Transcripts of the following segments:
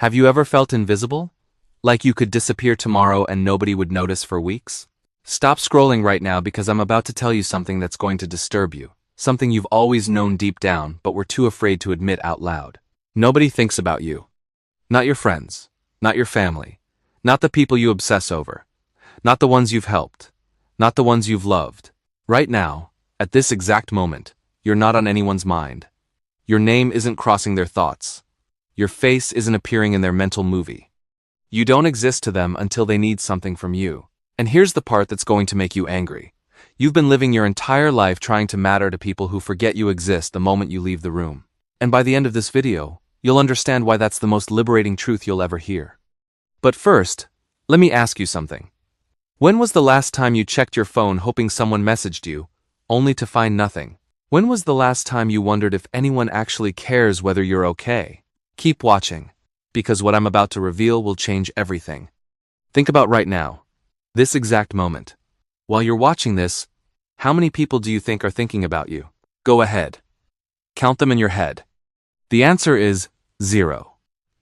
Have you ever felt invisible? Like you could disappear tomorrow and nobody would notice for weeks? Stop scrolling right now because I'm about to tell you something that's going to disturb you. Something you've always known deep down but were too afraid to admit out loud. Nobody thinks about you. Not your friends. Not your family. Not the people you obsess over. Not the ones you've helped. Not the ones you've loved. Right now, at this exact moment, you're not on anyone's mind. Your name isn't crossing their thoughts. Your face isn't appearing in their mental movie. You don't exist to them until they need something from you. And here's the part that's going to make you angry. You've been living your entire life trying to matter to people who forget you exist the moment you leave the room. And by the end of this video, you'll understand why that's the most liberating truth you'll ever hear. But first, let me ask you something. When was the last time you checked your phone hoping someone messaged you, only to find nothing? When was the last time you wondered if anyone actually cares whether you're okay? Keep watching, because what I'm about to reveal will change everything. Think about right now, this exact moment. While you're watching this, how many people do you think are thinking about you? Go ahead. Count them in your head. The answer is 0.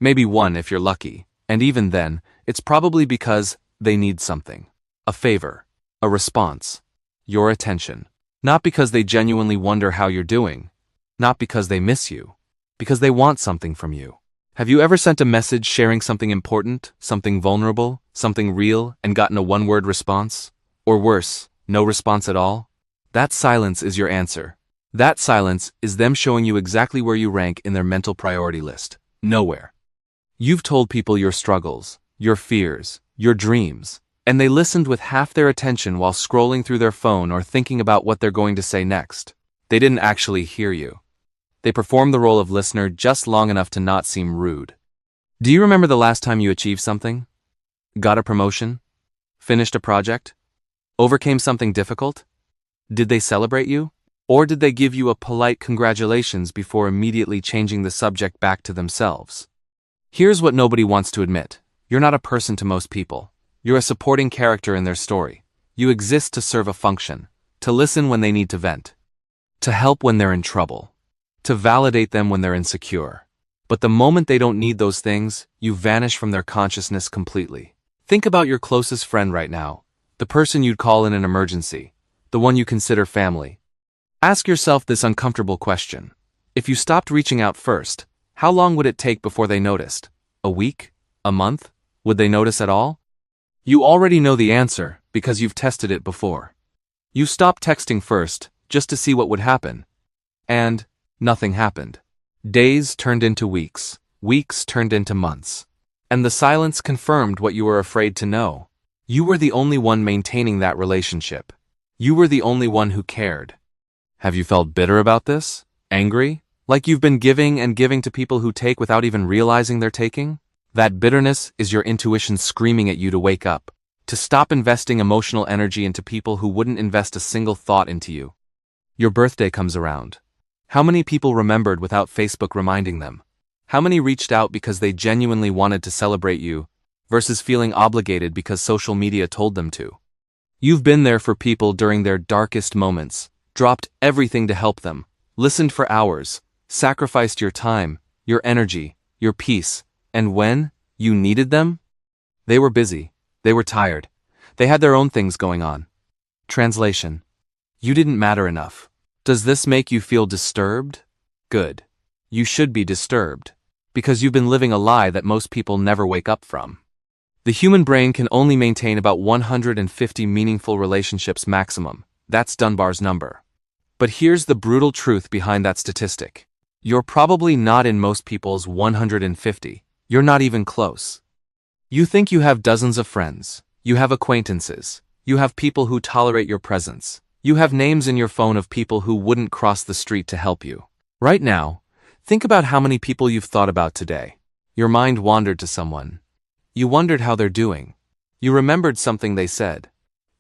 Maybe 1 if you're lucky, and even then, it's probably because they need something. A favor, a response, your attention. Not because they genuinely wonder how you're doing, not because they miss you, because they want something from you. Have you ever sent a message sharing something important, something vulnerable, something real, and gotten a one-word response? Or worse, no response at all? That silence is your answer. That silence is them showing you exactly where you rank in their mental priority list. Nowhere. You've told people your struggles, your fears, your dreams, and they listened with half their attention while scrolling through their phone or thinking about what they're going to say next. They didn't actually hear you. They performed the role of listener just long enough to not seem rude. Do you remember the last time you achieved something? Got a promotion? Finished a project? Overcame something difficult? Did they celebrate you? Or did they give you a polite congratulations before immediately changing the subject back to themselves? Here's what nobody wants to admit. You're not a person to most people. You're a supporting character in their story. You exist to serve a function, to listen when they need to vent, to help when they're in trouble, to validate them when they're insecure. But the moment they don't need those things, you vanish from their consciousness completely. Think about your closest friend right now, the person you'd call in an emergency, the one you consider family. Ask yourself this uncomfortable question. If you stopped reaching out first, how long would it take before they noticed? A week? A month? Would they notice at all? You already know the answer because you've tested it before. You stopped texting first just to see what would happen. And nothing happened. Days turned into weeks. Weeks turned into months. And the silence confirmed what you were afraid to know. You were the only one maintaining that relationship. You were the only one who cared. Have you felt bitter about this? Angry? Like you've been giving and giving to people who take without even realizing they're taking? That bitterness is your intuition screaming at you to wake up, to stop investing emotional energy into people who wouldn't invest a single thought into you. Your birthday comes around. How many people remembered without Facebook reminding them? How many reached out because they genuinely wanted to celebrate you, versus feeling obligated because social media told them to? You've been there for people during their darkest moments, dropped everything to help them, listened for hours, sacrificed your time, your energy, your peace, and when you needed them, they were busy, they were tired, they had their own things going on. Translation: you didn't matter enough. Does this make you feel disturbed? Good. You should be disturbed, because you've been living a lie that most people never wake up from. The human brain can only maintain about 150 meaningful relationships maximum. That's Dunbar's number. But here's the brutal truth behind that statistic. You're probably not in most people's 150. You're not even close. You think you have dozens of friends. You have acquaintances. You have people who tolerate your presence. You have names in your phone of people who wouldn't cross the street to help you. Right now, think about how many people you've thought about today. Your mind wandered to someone. You wondered how they're doing. You remembered something they said.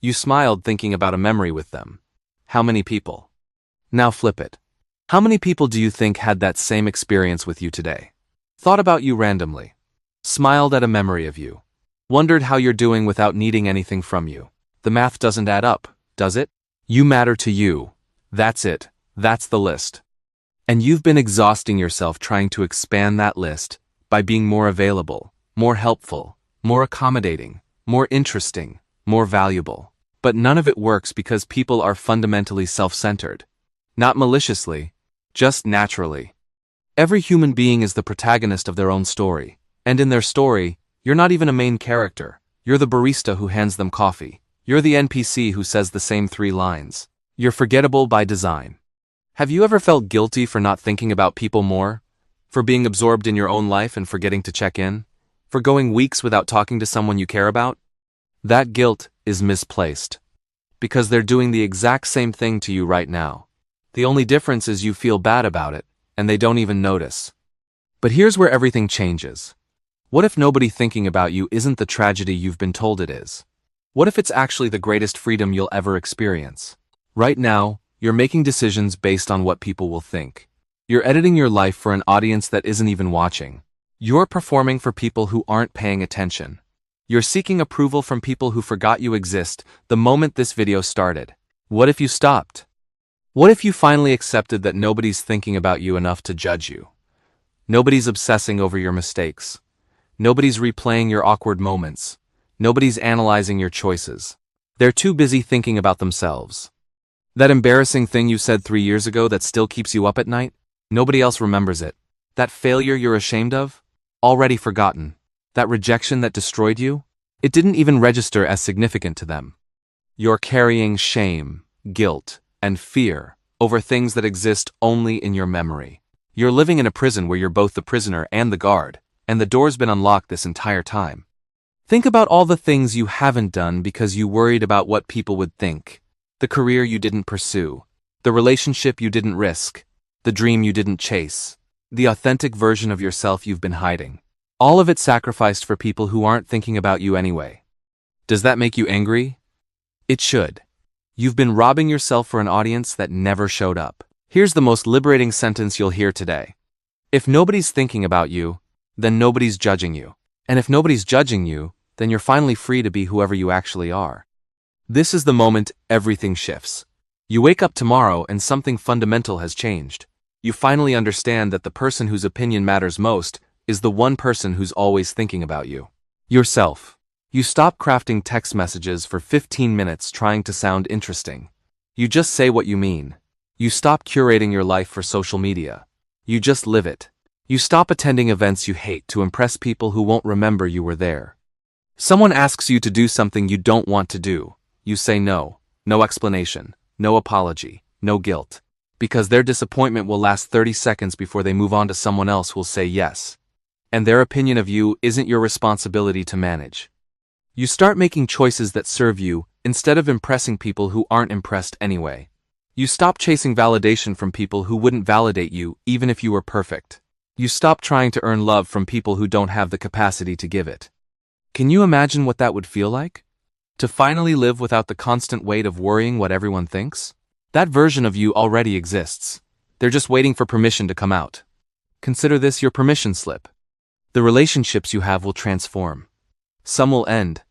You smiled thinking about a memory with them. How many people? Now flip it. How many people do you think had that same experience with you today? Thought about you randomly. Smiled at a memory of you. Wondered how you're doing without needing anything from you. The math doesn't add up, does it? You matter to you. That's it. That's the list. And you've been exhausting yourself trying to expand that list, by being more available, more helpful, more accommodating, more interesting, more valuable. But none of it works because people are fundamentally self-centered. Not maliciously, just naturally. Every human being is the protagonist of their own story, and in their story, you're not even a main character. You're the barista who hands them coffee. You're the NPC who says the same 3 lines. You're forgettable by design. Have you ever felt guilty for not thinking about people more? For being absorbed in your own life and forgetting to check in? For going weeks without talking to someone you care about? That guilt is misplaced. Because they're doing the exact same thing to you right now. The only difference is you feel bad about it, and they don't even notice. But here's where everything changes. What if nobody thinking about you isn't the tragedy you've been told it is? What if it's actually the greatest freedom you'll ever experience? Right now, you're making decisions based on what people will think. You're editing your life for an audience that isn't even watching. You're performing for people who aren't paying attention. You're seeking approval from people who forgot you exist the moment this video started. What if you stopped? What if you finally accepted that nobody's thinking about you enough to judge you? Nobody's obsessing over your mistakes. Nobody's replaying your awkward moments. Nobody's analyzing your choices. They're too busy thinking about themselves. That embarrassing thing you said 3 years ago that still keeps you up at night? Nobody else remembers it. That failure you're ashamed of? Already forgotten. That rejection that destroyed you? It didn't even register as significant to them. You're carrying shame, guilt, and fear over things that exist only in your memory. You're living in a prison where you're both the prisoner and the guard, and the door's been unlocked this entire time. Think about all the things you haven't done because you worried about what people would think. The career you didn't pursue, the relationship you didn't risk, the dream you didn't chase, the authentic version of yourself you've been hiding. All of it sacrificed for people who aren't thinking about you anyway. Does that make you angry? It should. You've been robbing yourself for an audience that never showed up. Here's the most liberating sentence you'll hear today. If nobody's thinking about you, then nobody's judging you. And if nobody's judging you, then you're finally free to be whoever you actually are. This is the moment everything shifts. You wake up tomorrow and something fundamental has changed. You finally understand that the person whose opinion matters most is the one person who's always thinking about you. Yourself. You stop crafting text messages for 15 minutes trying to sound interesting. You just say what you mean. You stop curating your life for social media. You just live it. You stop attending events you hate to impress people who won't remember you were there. Someone asks you to do something you don't want to do. You say no. No explanation. No apology. No guilt. Because their disappointment will last 30 seconds before they move on to someone else who'll say yes. And their opinion of you isn't your responsibility to manage. You start making choices that serve you instead of impressing people who aren't impressed anyway. You stop chasing validation from people who wouldn't validate you even if you were perfect. You stop trying to earn love from people who don't have the capacity to give it. Can you imagine what that would feel like? To finally live without the constant weight of worrying what everyone thinks? That version of you already exists. They're just waiting for permission to come out. Consider this your permission slip. The relationships you have will transform. Some will end,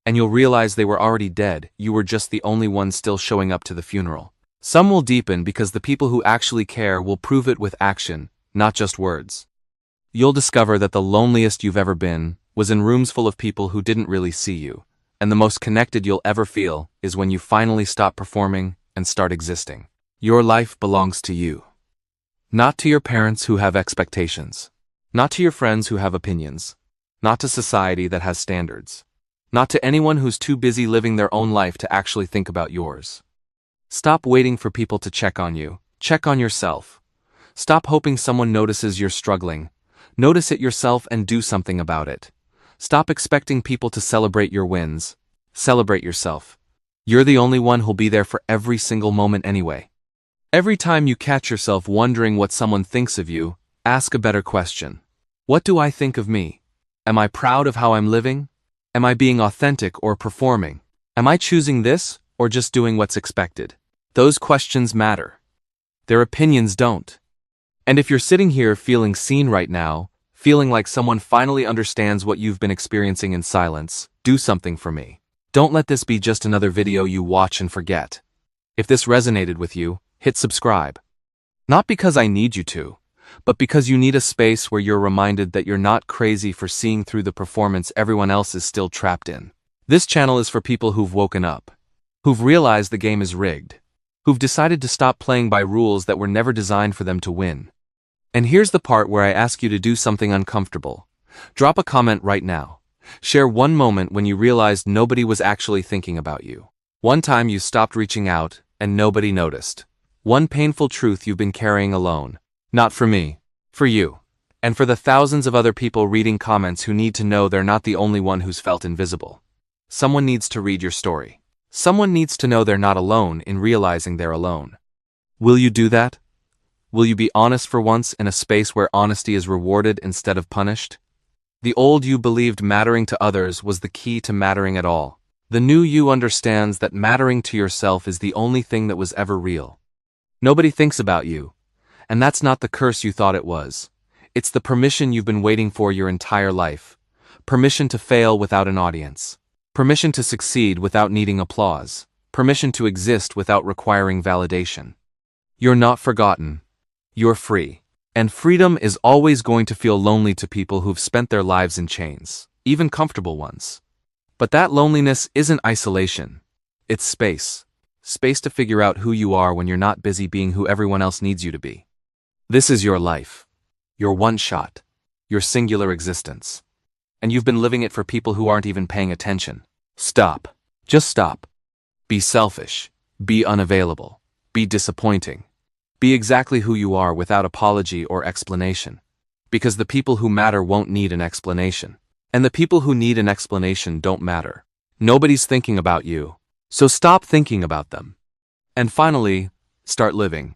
and you'll realize they were already dead. You were just the only one still showing up to the funeral. Some will deepen because the people who actually care will prove it with action, not just words. You'll discover that the loneliest you've ever been was in rooms full of people who didn't really see you, and the most connected you'll ever feel is when you finally stop performing and start existing. Your life belongs to you. Not to your parents who have expectations. Not to your friends who have opinions. Not to society that has standards. Not to anyone who's too busy living their own life to actually think about yours. Stop waiting for people to check on you. Check on yourself. Stop hoping someone notices you're struggling. Notice it yourself and do something about it. Stop expecting people to celebrate your wins. Celebrate yourself. You're the only one who'll be there for every single moment anyway. Every time you catch yourself wondering what someone thinks of you, ask a better question. What do I think of me? Am I proud of how I'm living? Am I being authentic or performing? Am I choosing this or just doing what's expected? Those questions matter. Their opinions don't. And if you're sitting here feeling seen right now, feeling like someone finally understands what you've been experiencing in silence, do something for me. Don't let this be just another video you watch and forget. If this resonated with you, hit subscribe. Not because I need you to, but because you need a space where you're reminded that you're not crazy for seeing through the performance everyone else is still trapped in. This channel is for people who've woken up, who've realized the game is rigged, who've decided to stop playing by rules that were never designed for them to win. And here's the part where I ask you to do something uncomfortable. Drop a comment right now. Share one moment when you realized nobody was actually thinking about you. One time you stopped reaching out and nobody noticed. One painful truth you've been carrying alone. Not for me, for you. And for the thousands of other people reading comments who need to know they're not the only one who's felt invisible. Someone needs to read your story. Someone needs to know they're not alone in realizing they're alone. Will you do that? Will you be honest for once in a space where honesty is rewarded instead of punished? The old you believed mattering to others was the key to mattering at all. The new you understands that mattering to yourself is the only thing that was ever real. Nobody thinks about you, and that's not the curse you thought it was. It's the permission you've been waiting for your entire life. Permission to fail without an audience. Permission to succeed without needing applause. Permission to exist without requiring validation. You're not forgotten. You're free. And freedom is always going to feel lonely to people who've spent their lives in chains, even comfortable ones. But that loneliness isn't isolation. It's space. Space to figure out who you are when you're not busy being who everyone else needs you to be. This is your life. Your one shot. Your singular existence. And you've been living it for people who aren't even paying attention. Stop. Just stop. Be selfish. Be unavailable. Be disappointing. Be exactly who you are without apology or explanation. Because the people who matter won't need an explanation. And the people who need an explanation don't matter. Nobody's thinking about you. So stop thinking about them. And finally, start living.